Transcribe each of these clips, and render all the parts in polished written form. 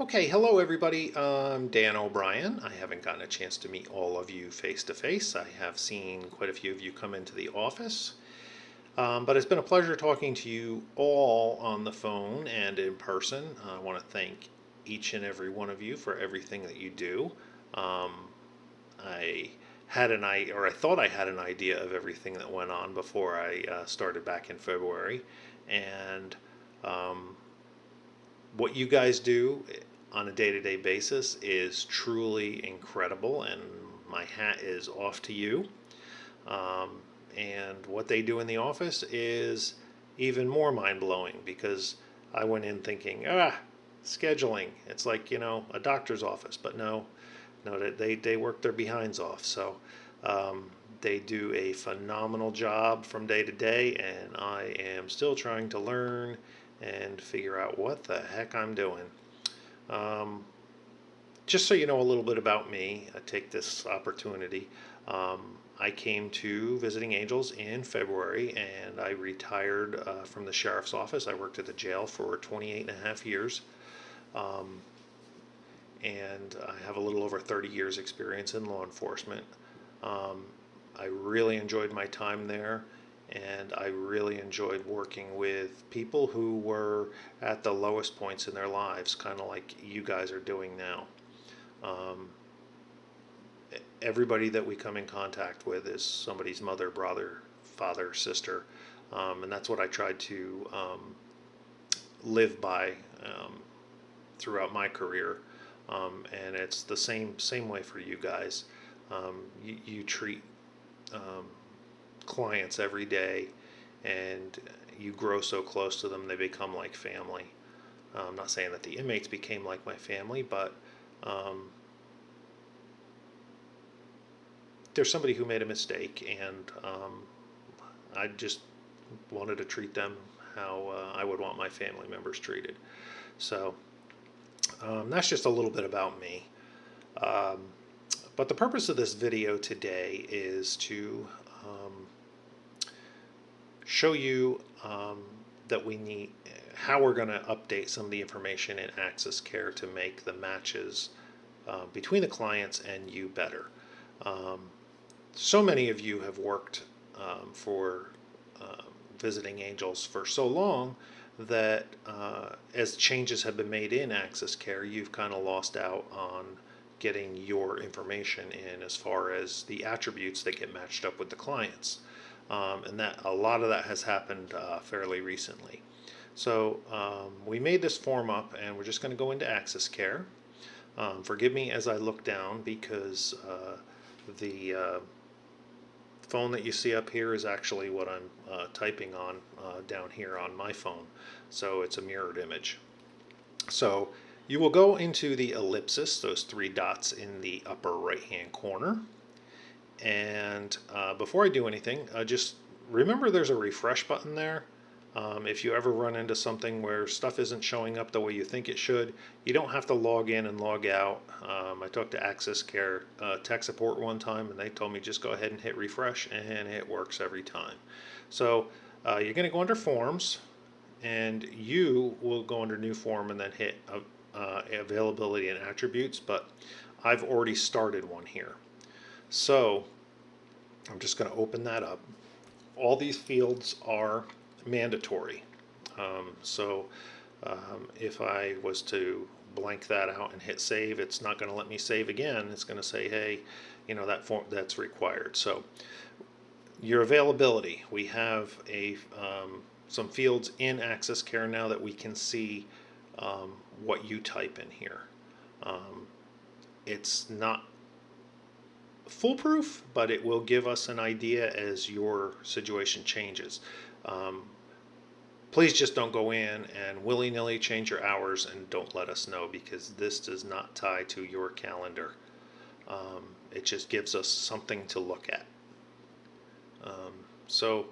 Okay, hello everybody. I'm Dan O'Brien. I haven't gotten a chance to meet all of you face to face. I have seen quite a few of you come into the office. But it's been a pleasure talking to you all on the phone and in person. I want to thank each and every one of you for everything that you do. Um, I I thought I had an idea of everything that went on before I started back in February, and um, what you guys do on a day-to-day basis is truly incredible, and my hat is off to you. Um, and what they do in the office is even more mind-blowing because I went in thinking, scheduling. It's like, a doctor's office, but no, they work their behinds off. So um, they do a phenomenal job from day to day, and I am still trying to learn and figure out what the heck I'm doing. Um, just so you know a little bit about me, I take this opportunity. I came to Visiting Angels in February and I retired from the sheriff's office. I worked at the jail for 28 and a half years. Um, and I have a little over 30 years experience in law enforcement. Um, I really enjoyed my time there, and I really enjoyed working with people who were at the lowest points in their lives, kind of like you guys are doing now. Um, Everybody that we come in contact with is somebody's mother, brother, father, sister, and that's what I tried to live by um, throughout my career. And it's the same way for you guys. You treat um, clients every day, and you grow so close to them they become like family. I'm not saying that the inmates became like my family, but um, there's somebody who made a mistake, and I just wanted to treat them how I would want my family members treated. So that's just a little bit about me. Um, but the purpose of this video today is to show you that we need how we're going to update some of the information in Access Care to make the matches between the clients and you better. Um, so many of you have worked for Visiting Angels for so long that as changes have been made in Access Care, you've kind of lost out on getting your information in as far as the attributes that get matched up with the clients. And that a lot of that has happened fairly recently. So we made this form up, and we're just going to go into Access Care. Forgive me as I look down because the phone that you see up here is actually what I'm typing on down here on my phone. So it's a mirrored image. So you will go into the ellipsis, those three dots in the upper right hand corner. And before I do anything, just remember there's a refresh button there. If you ever run into something where stuff isn't showing up the way you think it should, you don't have to log in and log out. I talked to Access Care tech support one time, and they told me just go ahead and hit refresh, and it works every time. So you're going to go under Forms, and you will go under New Form and then hit Availability and Attributes, but I've already started one here. So I'm just going to open that up. All these fields are mandatory. If I was to blank that out and hit save, it's not going to let me save again. It's going to say, hey, that form that's required. So your availability, we have some fields in Access Care now that we can see what you type in here. It's not foolproof, but it will give us an idea as your situation changes. Please just don't go in and willy-nilly change your hours and don't let us know, because this does not tie to your calendar. It just gives us something to look at. So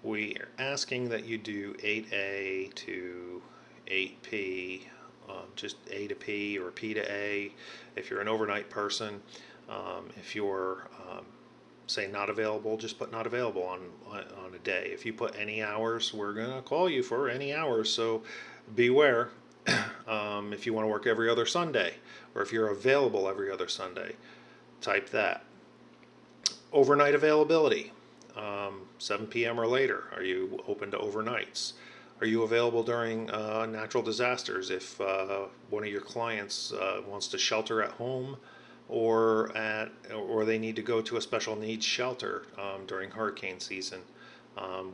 we are asking that you do 8A to 8P, just A to P or P to A if you're an overnight person. If you're say not available, just put not available on a day. If you put any hours, we're going to call you for any hours, so beware. If you want to work every other Sunday, or if you're available every other Sunday, type that. Overnight availability, 7 p.m. or later. Are you open to overnights? Are you available during natural disasters if one of your clients wants to shelter at home, or they need to go to a special needs shelter during hurricane season,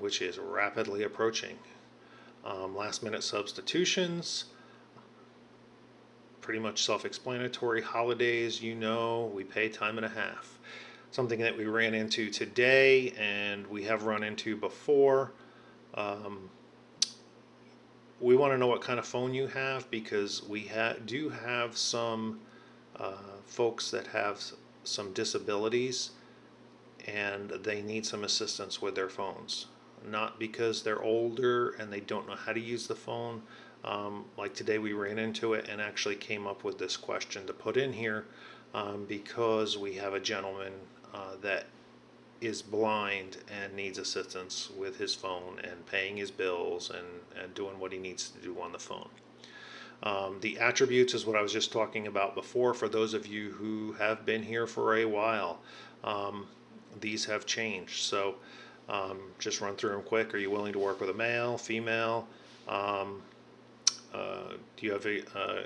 which is rapidly approaching? Last minute substitutions, pretty much self-explanatory. Holidays, we pay time and a half. Something that we ran into today, and we have run into before. We want to know what kind of phone you have, because we do have some folks that have some disabilities, and they need some assistance with their phones. Not because they're older and they don't know how to use the phone. Like today, we ran into it and actually came up with this question to put in here, because we have a gentleman that is blind and needs assistance with his phone and paying his bills and doing what he needs to do on the phone. The attributes is what I was just talking about before. For those of you who have been here for a while, these have changed. So just run through them quick. Are you willing to work with a male, female? Do you have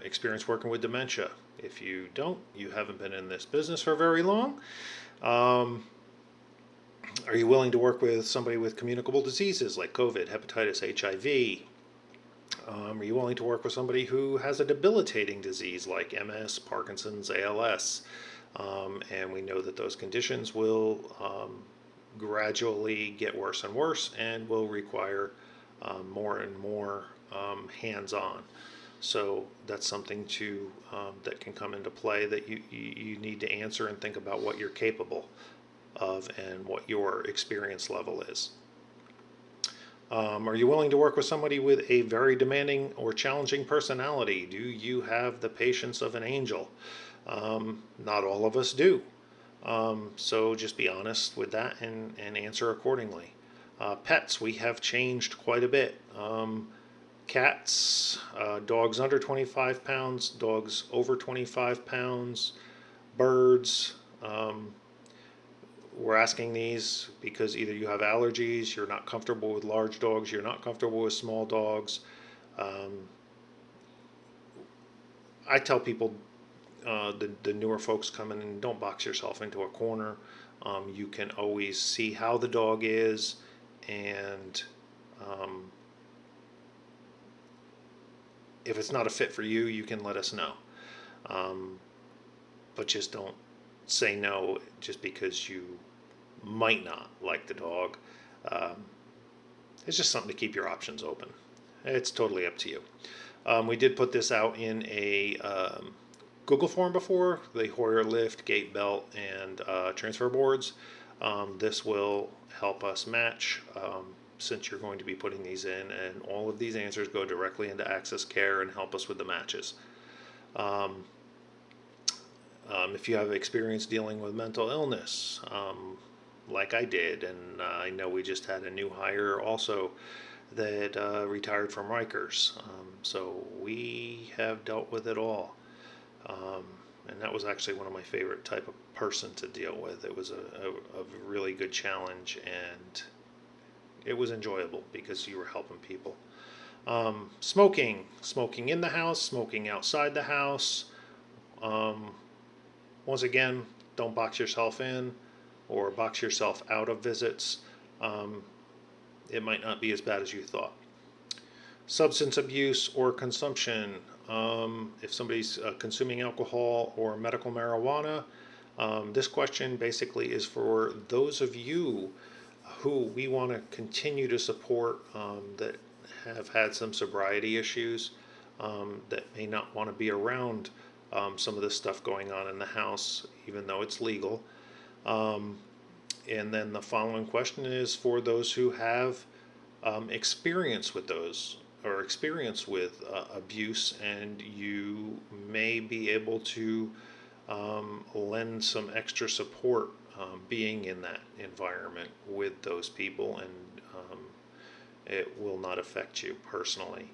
experience working with dementia? If you don't, you haven't been in this business for very long. Are you willing to work with somebody with communicable diseases like COVID, hepatitis, HIV? Are you willing to work with somebody who has a debilitating disease like MS, Parkinson's, ALS? And we know that those conditions will gradually get worse and worse and will require more and more hands-on. So that's something that can come into play, that you need to answer and think about what you're capable of and what your experience level is. Are you willing to work with somebody with a very demanding or challenging personality? Do you have the patience of an angel? Not all of us do. So just be honest with that and answer accordingly. Pets, we have changed quite a bit. Cats, dogs under 25 pounds, dogs over 25 pounds, birds. We're asking these because either you have allergies, you're not comfortable with large dogs, you're not comfortable with small dogs. I tell people, the newer folks coming in, don't box yourself into a corner. You can always see how the dog is, and if it's not a fit for you, you can let us know. But just don't say no just because you might not like the dog. It's just something to keep your options open. It's totally up to you. We did put this out in a Google form before, the Hoyer lift, gate belt, and transfer boards. This will help us match, since you're going to be putting these in, and all of these answers go directly into Access Care and help us with the matches. If you have experience dealing with mental illness, like I did, and I know we just had a new hire also that retired from Rikers, so we have dealt with it all. And that was actually one of my favorite type of person to deal with. It was a really good challenge, and it was enjoyable because you were helping people. Smoking in the house, smoking outside the house. Once again, don't box yourself in or box yourself out of visits. It might not be as bad as you thought. Substance abuse or consumption. If somebody's consuming alcohol or medical marijuana, this question basically is for those of you who we want to continue to support, that have had some sobriety issues, that may not want to be around some of this stuff going on in the house, even though it's legal. And then the following question is for those who have experience with those, or experience with abuse, and you may be able to lend some extra support being in that environment with those people, and it will not affect you personally.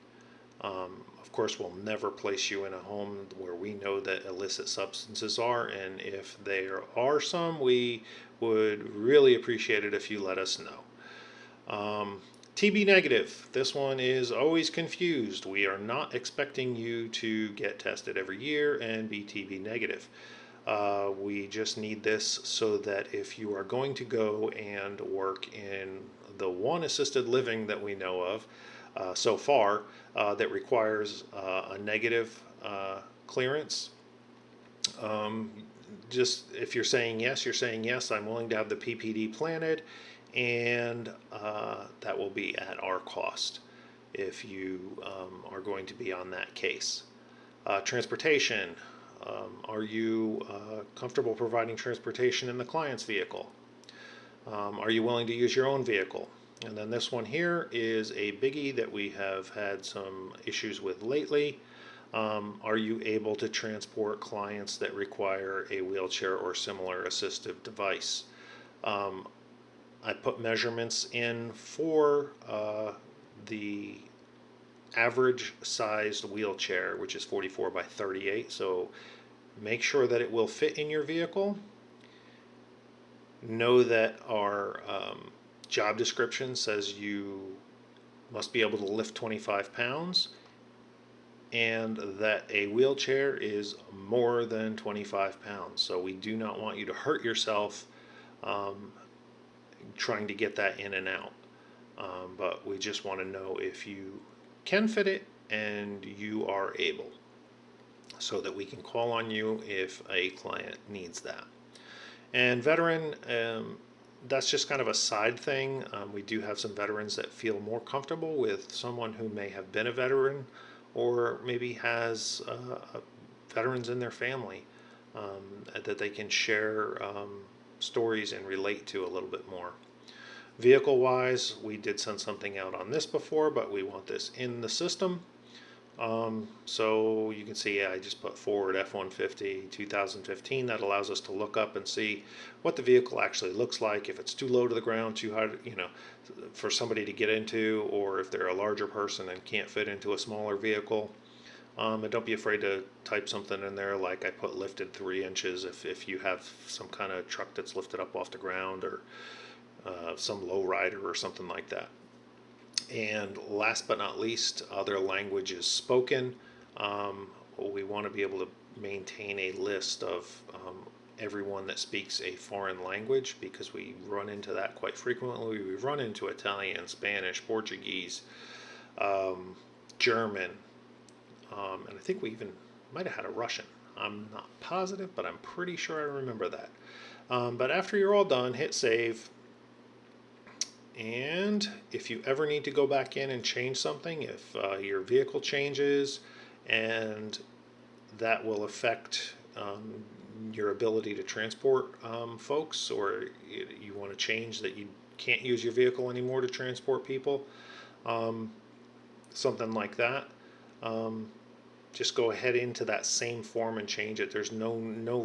Of course, we'll never place you in a home where we know that illicit substances are, and if there are some, we would really appreciate it if you let us know. TB negative. This one is always confused. We are not expecting you to get tested every year and be TB negative. We just need this so that if you are going to go and work in the one assisted living that we know of so far that requires a negative clearance, just if you're saying yes, you're saying yes, I'm willing to have the PPD planted, and that will be at our cost if you are going to be on that case. Transportation. Are you comfortable providing transportation in the client's vehicle? Are you willing to use your own vehicle? And then this one here is a biggie that we have had some issues with lately. Are you able to transport clients that require a wheelchair or similar assistive device? I put measurements in for the average sized wheelchair, which is 44 by 38. So make sure that it will fit in your vehicle. Know that our job description says you must be able to lift 25 pounds, and that a wheelchair is more than 25 pounds. So we do not want you to hurt yourself trying to get that in and out. But we just want to know if you can fit it and you are able, so that we can call on you if a client needs that. And veteran, that's just kind of a side thing. We do have some veterans that feel more comfortable with someone who may have been a veteran or maybe has veterans in their family that they can share stories and relate to a little bit more. Vehicle wise, we did send something out on this before, but we want this in the system. So you can see, I just put Ford F-150 2015. That allows us to look up and see what the vehicle actually looks like, if it's too low to the ground, too high, for somebody to get into, or if they're a larger person and can't fit into a smaller vehicle. And don't be afraid to type something in there like I put lifted 3 inches if you have some kind of truck that's lifted up off the ground, or some low rider or something like that. And last but not least, other languages spoken. We want to be able to maintain a list of everyone that speaks a foreign language, because we run into that quite frequently. We run into Italian, Spanish, Portuguese, German, and I think we even might have had a Russian. I'm not positive, but I'm pretty sure I remember that. But after you're all done, hit save. And if you ever need to go back in and change something, if your vehicle changes and that will affect your ability to transport folks, or you want to change that you can't use your vehicle anymore to transport people, something like that, just go ahead into that same form and change it. There's no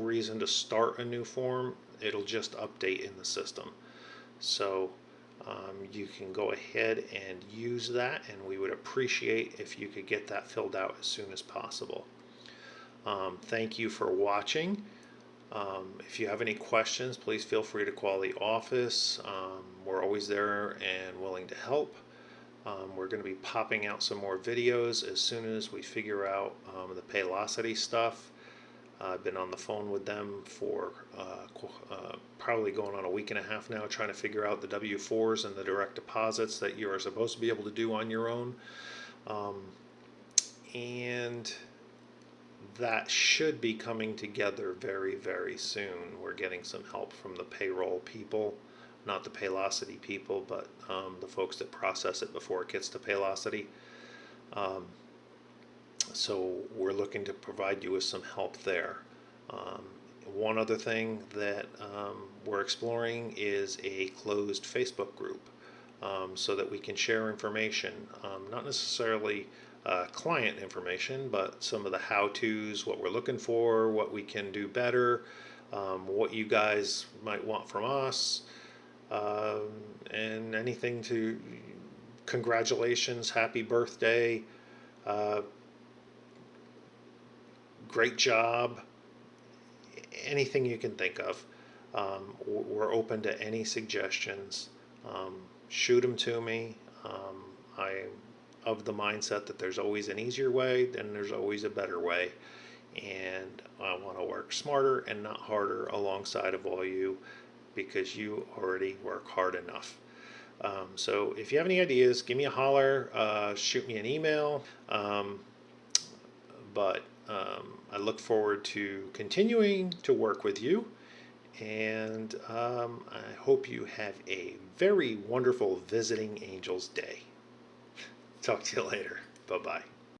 reason to start a new form. It'll just update in the system. So you can go ahead and use that, and we would appreciate if you could get that filled out as soon as possible. Thank you for watching. If you have any questions, please feel free to call the office. We're always there and willing to help. We're going to be popping out some more videos as soon as we figure out the Paylocity stuff. I've been on the phone with them for probably going on a week and a half now, trying to figure out the W-4s and the direct deposits that you are supposed to be able to do on your own. And that should be coming together very, very soon. We're getting some help from the payroll people, not the Paylocity people, but the folks that process it before it gets to Paylocity. So we're looking to provide you with some help there. One other thing that we're exploring is a closed Facebook group, so that we can share information, not necessarily client information, but some of the how-tos, what we're looking for, what we can do better, what you guys might want from us, and anything to congratulations, happy birthday, uh, great job, anything you can think of. We're open to any suggestions. Shoot them to me. I'm of the mindset that there's always an easier way and there's always a better way. And I want to work smarter and not harder alongside of all you, because you already work hard enough. So if you have any ideas, give me a holler, shoot me an email. But I look forward to continuing to work with you, and I hope you have a very wonderful Visiting Angels Day. Talk to you later. Bye bye.